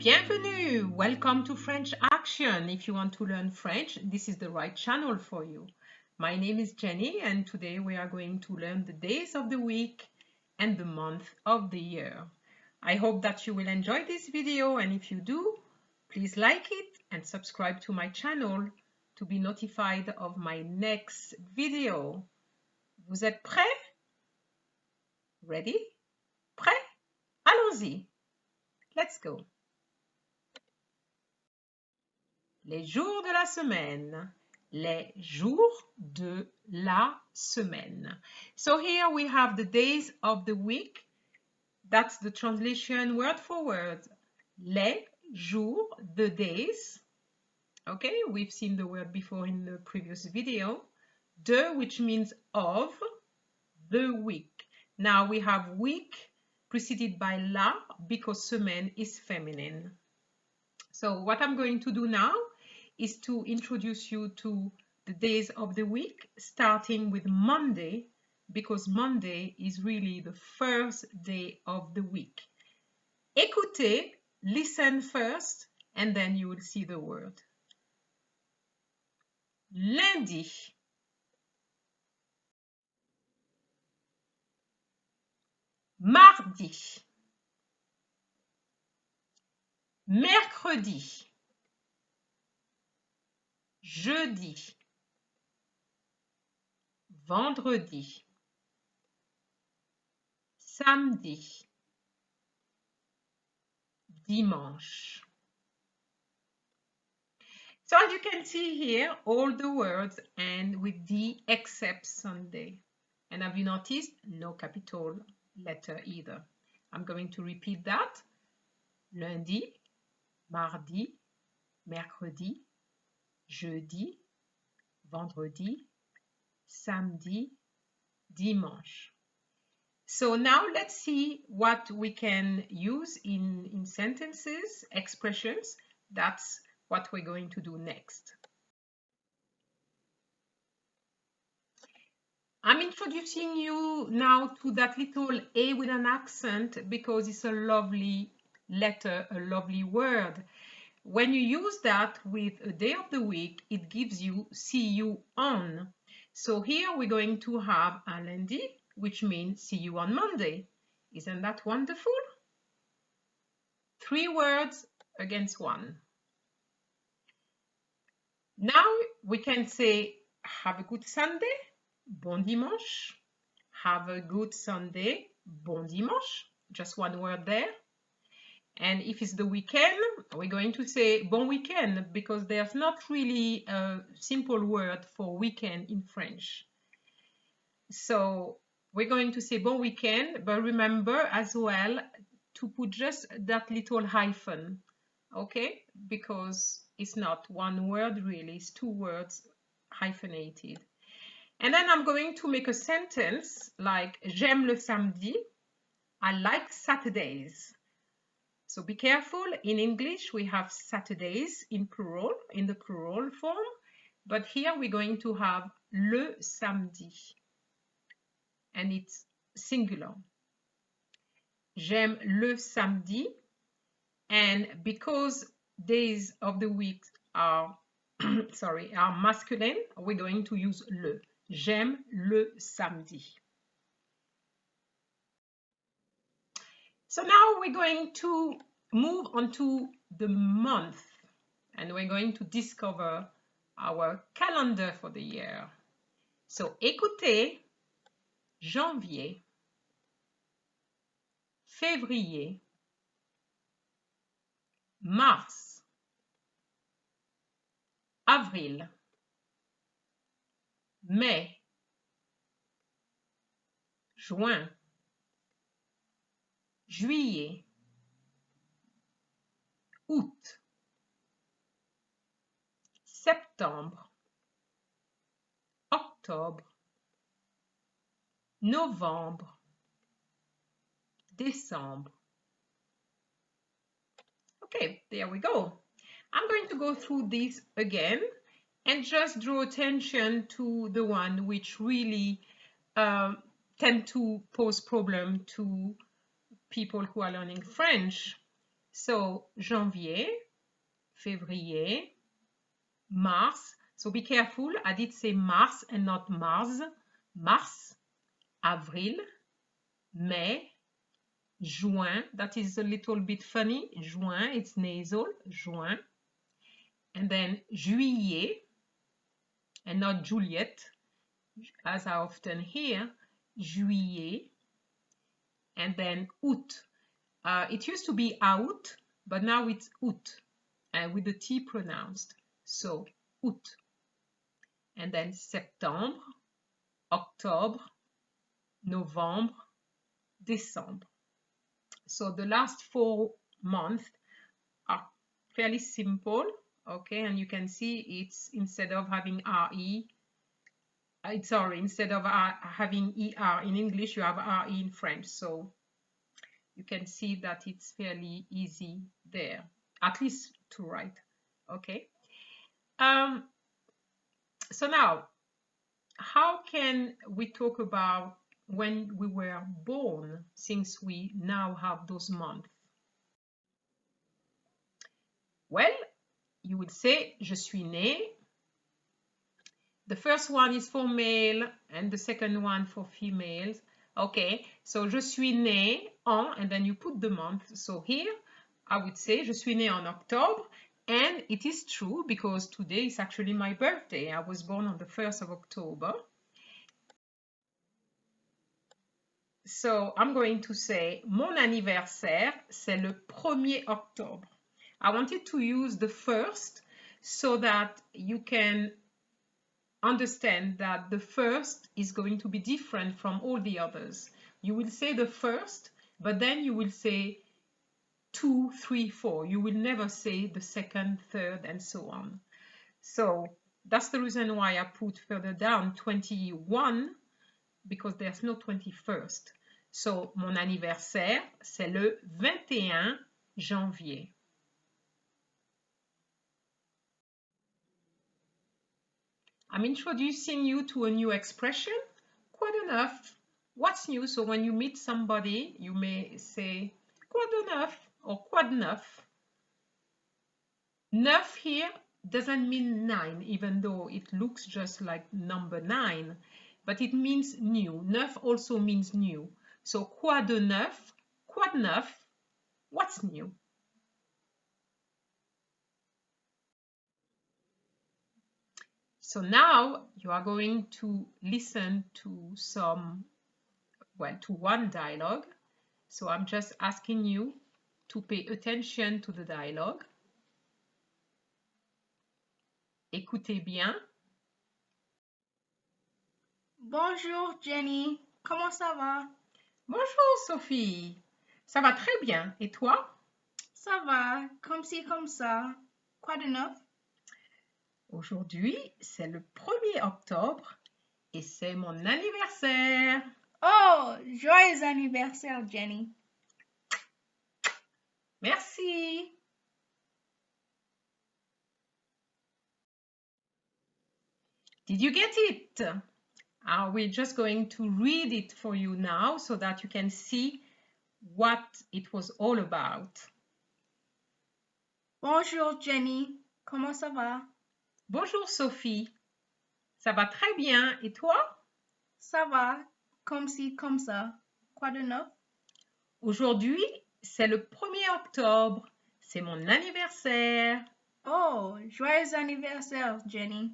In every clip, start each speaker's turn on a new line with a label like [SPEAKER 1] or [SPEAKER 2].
[SPEAKER 1] Bienvenue! Welcome to French Action. If you want to learn French, this is the right channel for you. My name is Jenny and today we are going to learn the days of the week and the month of the year. I hope that you will enjoy this video, and if you do, please like it and subscribe to my channel to be notified of my next video. Vous êtes prêts? Ready? Prêt? Allons-y! Let's go! Les jours de la semaine. Les jours de la semaine. So here we have the days of the week. That's the translation word for word. Les jours, the days. Okay, we've seen the word before in the previous video. De, which means of, the week. Now we have week preceded by la because semaine is feminine. So what I'm going to do now is to introduce you to the days of the week, starting with Monday, because Monday is really the first day of the week. Écoutez, listen first, and then you will see the word. Lundi. Mardi. Mercredi. Jeudi. Vendredi. Samedi. Dimanche. So as you can see here, all the words end with D except Sunday. And have you noticed? No capital letter either. I'm going to repeat that. Lundi, mardi, mercredi, jeudi, vendredi, samedi, dimanche. So now let's see what we can use in sentences, expressions. That's what we're going to do next. I'm introducing you now to that little A with an accent because it's a lovely letter, a lovely word. When you use that with a day of the week, it gives you see you on. So here we're going to have un lundi, which means see you on Monday. Isn't that wonderful? 3 words against 1. Now we can say have a good Sunday, bon dimanche. Have a good Sunday, bon dimanche. Just 1 word there. And if it's the weekend, we're going to say bon weekend because there's not really a simple word for weekend in French. So we're going to say bon weekend, but remember as well to put just that little hyphen, okay? Because it's not 1 word really, it's 2 words hyphenated. And then I'm going to make a sentence like j'aime le samedi, I like Saturdays. So be careful, in English we have Saturdays in plural, in the plural form, but here we're going to have le samedi, and it's singular. J'aime le samedi, and because days of the week are, are masculine, we're going to use le. J'aime le samedi. So now we're going to move on to the month, and we're going to discover our calendar for the year. So écoutez, janvier, février, mars, avril, mai, juin, juillet, août, septembre, octobre, novembre, décembre. Okay, there we go. I'm going to go through this again and just draw attention to the one which really tend to pose problem to people who are learning French. So janvier, février, mars. So be careful, I did say mars and not Mars. Mars, avril, mai, juin. That is a little bit funny. Juin, it's nasal, juin. And then juillet, and not Juliet, as I often hear, juillet. And then août. It used to be out, but now it's août, with the T pronounced. So août. And then septembre, octobre, novembre, décembre. So the last 4 months are fairly simple, okay? And you can see it's instead of having RE, instead of having ER in English, you have RE in French. So you can see that it's fairly easy there, at least to write, okay? So now, how can we talk about when we were born, since we now have those months? Well, you would say, je suis né. The first one is for male and the second one for females. Okay, so je suis né en, and then you put the month. So here, I would say, je suis né en octobre. And it is true because today is actually my birthday. I was born on the 1st of October. So I'm going to say, mon anniversaire, c'est le 1er octobre. I wanted to use the first so that you can understand that the first is going to be different from all the others. You will say the first, but then you will say 2, 3, 4. You will never say the second, third, and so on. So that's the reason why I put further down 21, because there's no 21st. So mon anniversaire, c'est le 21 janvier. I'm introducing you to a new expression. Quoi de neuf? What's new? So when you meet somebody, you may say quoi de neuf or quoi de neuf. Neuf here doesn't mean 9, even though it looks just like number 9, but it means new. Neuf also means new. So quoi de neuf? Quoi de neuf? What's new? So now you are going to listen to to one dialogue. So I'm just asking you to pay attention to the dialogue. Écoutez bien.
[SPEAKER 2] Bonjour Jenny, comment ça va?
[SPEAKER 1] Bonjour Sophie, ça va très bien. Et toi?
[SPEAKER 2] Ça va, comme ci, comme ça. Quoi de neuf?
[SPEAKER 1] Aujourd'hui, c'est le 1er octobre et c'est mon anniversaire.
[SPEAKER 2] Oh, joyeux anniversaire, Jenny.
[SPEAKER 1] Merci. Did you get it? We're just going to read it for you now so that you can see what it was all about.
[SPEAKER 2] Bonjour Jenny, comment ça va?
[SPEAKER 1] Bonjour Sophie, ça va très bien. Et toi?
[SPEAKER 2] Ça va, comme ci, comme ça. Quoi de neuf?
[SPEAKER 1] Aujourd'hui, c'est le 1er octobre. C'est mon anniversaire.
[SPEAKER 2] Oh, joyeux anniversaire, Jenny.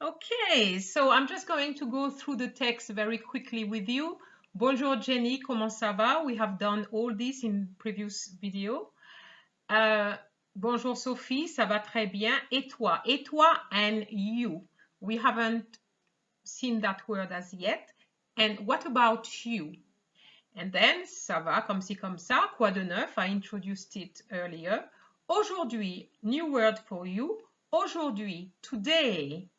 [SPEAKER 1] Okay, so I'm just going to go through the text very quickly with you. Bonjour Jenny, comment ça va? We have done all this in previous video. Bonjour Sophie, ça va très bien. Et toi? Et toi and you. We haven't seen that word as yet. And what about you? And then, ça va, comme ci, comme ça. Quoi de neuf? I introduced it earlier. Aujourd'hui, new word for you. Aujourd'hui, today.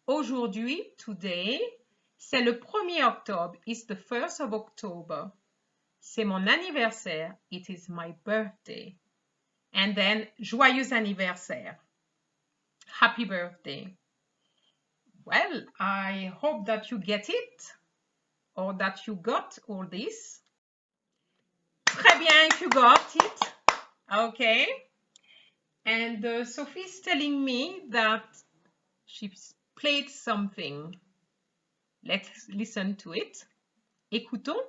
[SPEAKER 1] Aujourd'hui, today. C'est le 1er octobre. It's the 1st of October. C'est mon anniversaire. It is my birthday. And then, joyeux anniversaire. Happy birthday. Well, I hope that you get it or that you got all this. Très bien if you got it. Okay. And Sophie's telling me that she played something. Let's listen to it. Écoutons.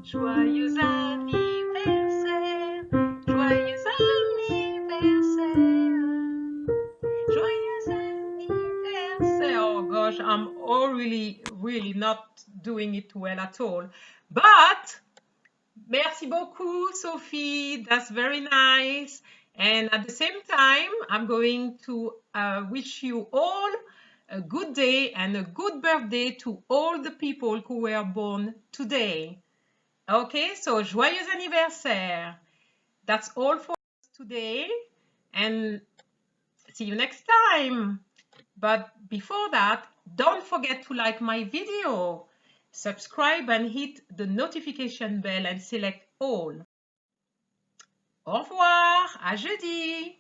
[SPEAKER 1] Joyeux anniversaire, joyeux anniversaire, joyeux anniversaire. Oh gosh, I'm really not doing it well at all. But merci beaucoup, Sophie. That's very nice. And at the same time, I'm going to wish you all a good day and a good birthday to all the people who were born today. Okay, so joyeux anniversaire. That's all for us today. And see you next time. But before that, don't forget to like my video, subscribe and hit the notification bell and select all. Au revoir, à jeudi!